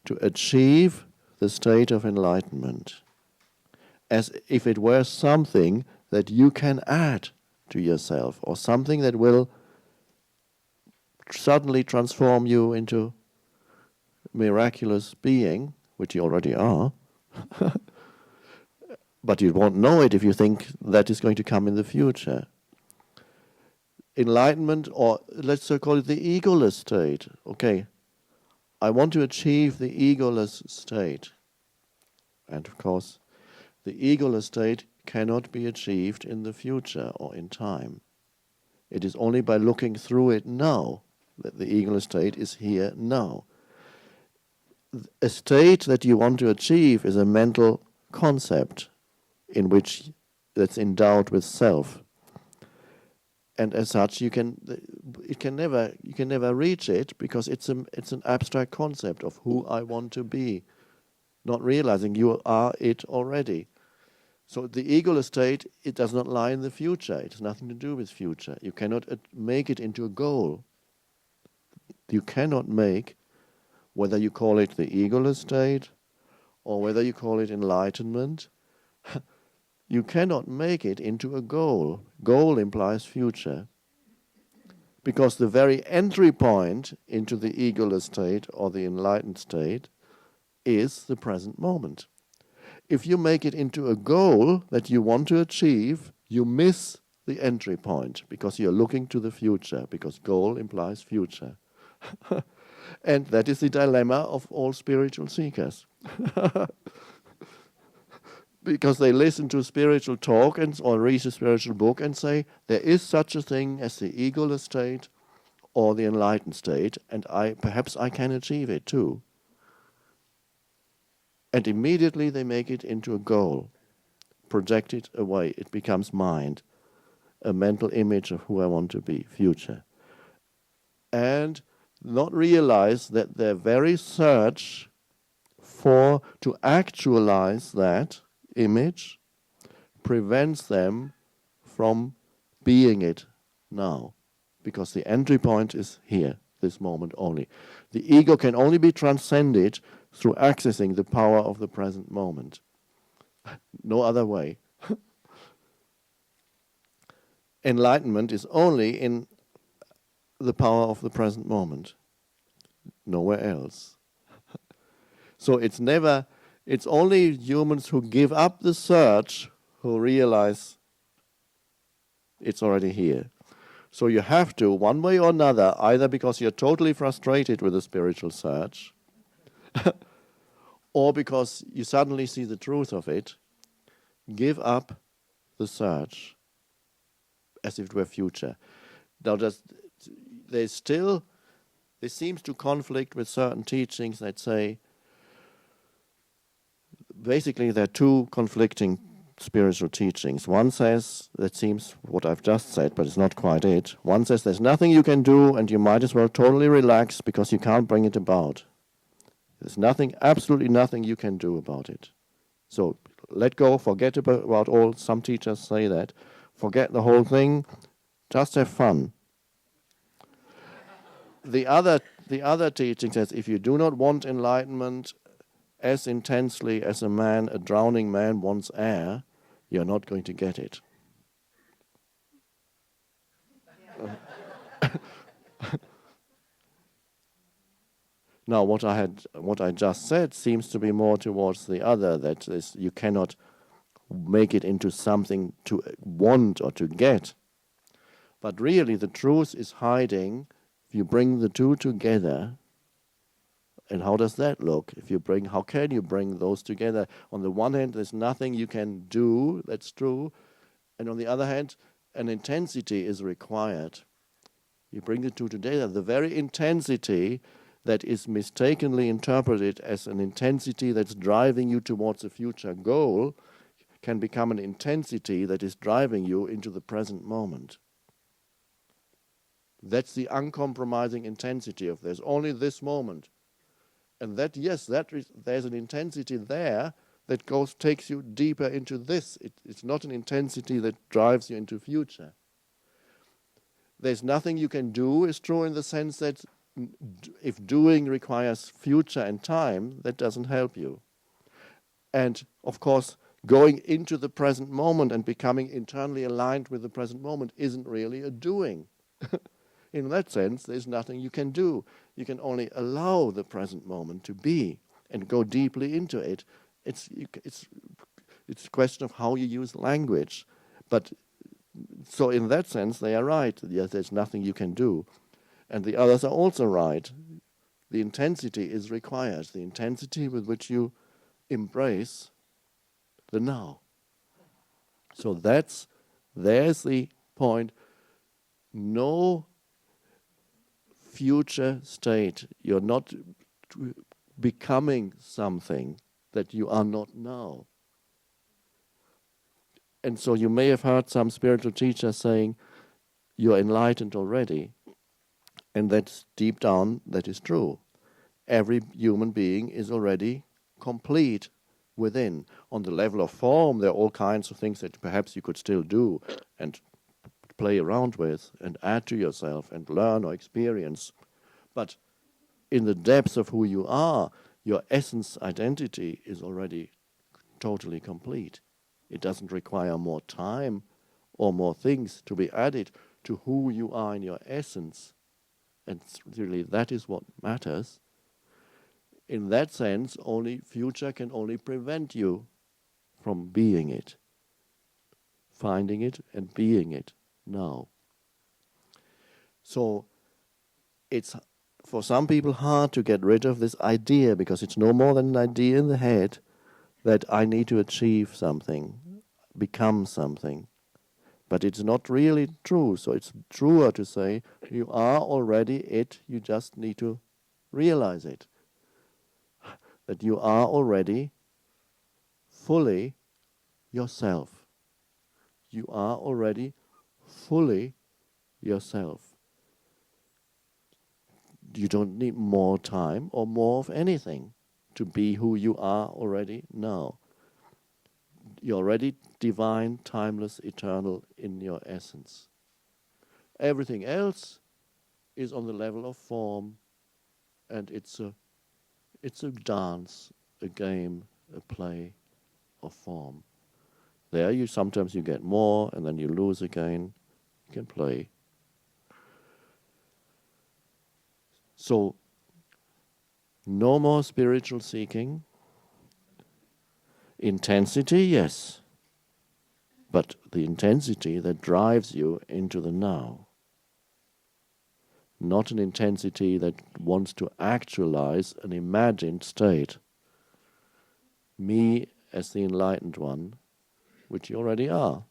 to achieve the state of enlightenment, as if it were something that you can add to yourself, or something that will suddenly transform you into a miraculous being, which you already are. But you won't know it if you think that is going to come in the future. Enlightenment, or let's call it the egoless state. Okay, I want to achieve the egoless state. And of course, the egoless state cannot be achieved in the future or in time. It is only by looking through it now that the egoless state is here now. A state that you want to achieve is a mental concept in which that's endowed with self, and as such you can never reach it, because it's an abstract concept of who I want to be, not realizing you are it already. So the egoless state, it does not lie in the future. It has nothing to do with future. You cannot make it into a goal. You cannot make, whether you call it the egoless state or whether you call it enlightenment, you cannot make it into a goal. Goal implies future. Because the very entry point into the egoless state or the enlightened state is the present moment. If you make it into a goal that you want to achieve, you miss the entry point, because you're looking to the future, because goal implies future. And that is the dilemma of all spiritual seekers. Because they listen to spiritual talk or read a spiritual book and say, there is such a thing as the egoless state or the enlightened state, and perhaps I can achieve it too. And immediately they make it into a goal, project it away. It becomes mind, a mental image of who I want to be, future. And not realize that their very search to actualize that image prevents them from being it now, because the entry point is here, this moment only. The ego can only be transcended through accessing the power of the present moment. No other way. Enlightenment is only in the power of the present moment, nowhere else. So it's only humans who give up the search who realize it's already here. So you have to, one way or another, either because you're totally frustrated with the spiritual search, or because you suddenly see the truth of it, give up the search as if it were future. Now, there seems to conflict with certain teachings that say, basically there are two conflicting spiritual teachings. One says, that seems what I've just said, but it's not quite it. One says there's nothing you can do and you might as well totally relax because you can't bring it about. There's nothing, absolutely nothing you can do about it. So let go, forget about all, some teachers say that. Forget the whole thing, just have fun. The other teaching says, if you do not want enlightenment as intensely as a drowning man wants air, you're not going to get it. Now, what I just said seems to be more towards the other, that is, you cannot make it into something to want or to get. But really, the truth is hiding if you bring the two together. And how does that look? How can you bring those together? On the one hand, there's nothing you can do, that's true. And on the other hand, an intensity is required. You bring the two together. The very intensity that is mistakenly interpreted as an intensity that's driving you towards a future goal can become an intensity that is driving you into the present moment. That's the uncompromising intensity of there's only this moment. And that, yes, there's an intensity there that takes you deeper into this. It's not an intensity that drives you into future. There's nothing you can do is true in the sense that if doing requires future and time, that doesn't help you. And of course, going into the present moment and becoming internally aligned with the present moment isn't really a doing. In that sense, there's nothing you can do. You can only allow the present moment to be and go deeply into it. It's a question of how you use language. But so in that sense, they are right. Yes, there's nothing you can do. And the others are also right. The intensity is required, the intensity with which you embrace the now. So there's the point. No future state. You're not becoming something that you are not now. And so you may have heard some spiritual teacher saying, you're enlightened already. And that's deep down, that is true. Every human being is already complete within. On the level of form, there are all kinds of things that perhaps you could still do and play around with and add to yourself and learn or experience. But in the depths of who you are, your essence identity is already totally complete. It doesn't require more time or more things to be added to who you are in your essence. And really that is what matters. In that sense, only future can only prevent you from being it, finding it and being it now. So it's for some people hard to get rid of this idea, because it's no more than an idea in the head that I need to achieve something, become something. But it's not really true. So it's truer to say you are already it, you just need to realize it. That you are already fully yourself. You are already fully yourself. You don't need more time or more of anything to be who you are already now. You're already divine, timeless, eternal in your essence. Everything else is on the level of form, and it's a dance, a game, a play of form. There sometimes you get more and then you lose again. You can play. So, no more spiritual seeking. Intensity, yes. But the intensity that drives you into the now. Not an intensity that wants to actualize an imagined state. Me as the enlightened one, which you already are.